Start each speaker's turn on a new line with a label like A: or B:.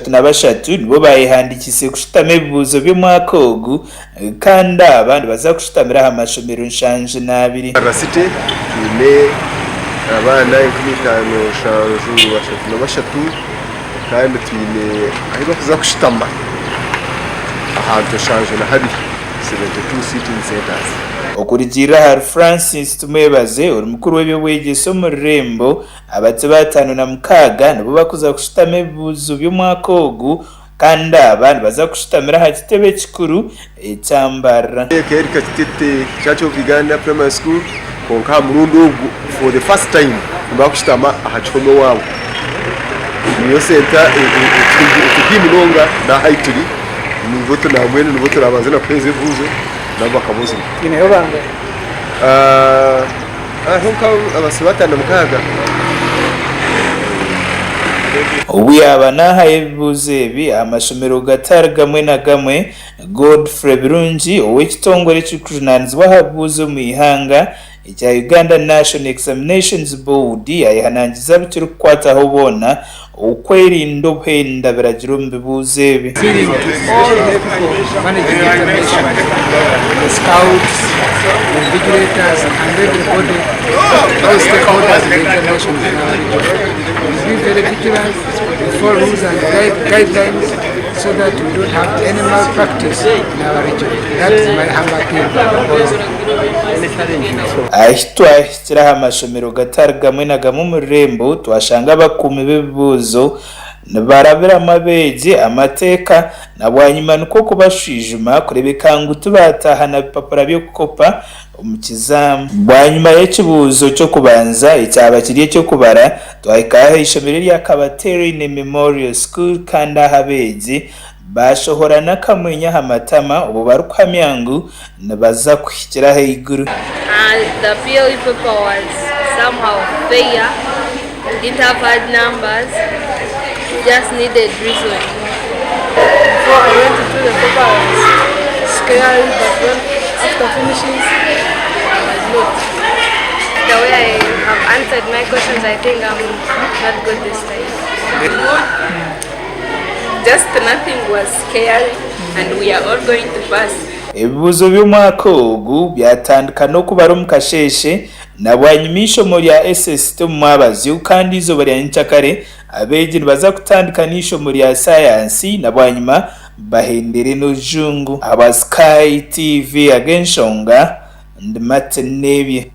A: 33 nibo bayihandikise kushitama ebibuzo by'umwaka ogu kandi abandi baza kushitamira amashomero nshanju n'abiri
B: abasite tune abana 15 kandi tune aho bakuza kushitama ahantu nshanju na habiri 72 sitting centers
A: okurigira har Francis Tumwebaze uri mukuru w'ebyobwegeso mu Rembo abatse batanu na mukaga nabo bakuza kushitama ebibuzo by'umwaka ogu kandi abandi baza kushitamira ha kitebe kikuru ekya Mbarara
B: kerika kitete Church of Uganda Primary School konka murundo ogu for the first time bakushitama aha kikomo wabo niyo center tukiminonga na haituri nivoto na mwene nivoto rabanze na peze vuzo nabo bakamuzi
C: ineyo banga
B: honka abasibata na mukaga
A: ubu yaba nahaye ebibuzo ebi amashomero gatari gamwe na gamwe Godfrey Birungi ow'ekitongole ekirikujunaanizibwa aha bibuuzo mu ihanga ekya Uganda National Examinations Board yayihanangiza bitikukwataho boona okwerinda obuhenda biragira omu bibuuzo ebi
C: for rules and guidelines so that we don't have any malpractice in our region. That is my humble appeal.
A: ahitwahikiraho amashomero gatari gamwe na gamwe mu Rembo twashanga abakumi b'ebibuuzo barabiramu abeegi amateeka na bwanyuma niko kubashwijuma kurebeka ngu tubatahana bipapura by'okukopa omu kizaamu bwanyuma y'ekibuuzo ky'okubanza ekyaba kiri eky'okubara twahikaho ishomero lya Kabaterine Memorial School kandi aha abeegi bashohora n'akamwenya aha matama obu barikuhamya ngu nibaza kuhikira ahaiguru.
D: The POE paper was somehow fair, didn't have hard numbers, just needed reason.
C: Before I went into the paper, I was scary, but when after finishing, I was good.
D: The way I have answered my questions, I think I'm not good this time. Just nothing was scary, and we are all going to pass.
A: Ebibuuzo by'omwaka ogu byatandika n'okubara omu kasheshe na bwanyuma ishomo lya SST omu mwabazi kandi izooba lya nkyakare abeegi nibaza kutandika n'ishomo lya sayansi na bwanyuma bahendere n'ojungu. Aba Sky TV ag'enshonga ndi Martin Nebye.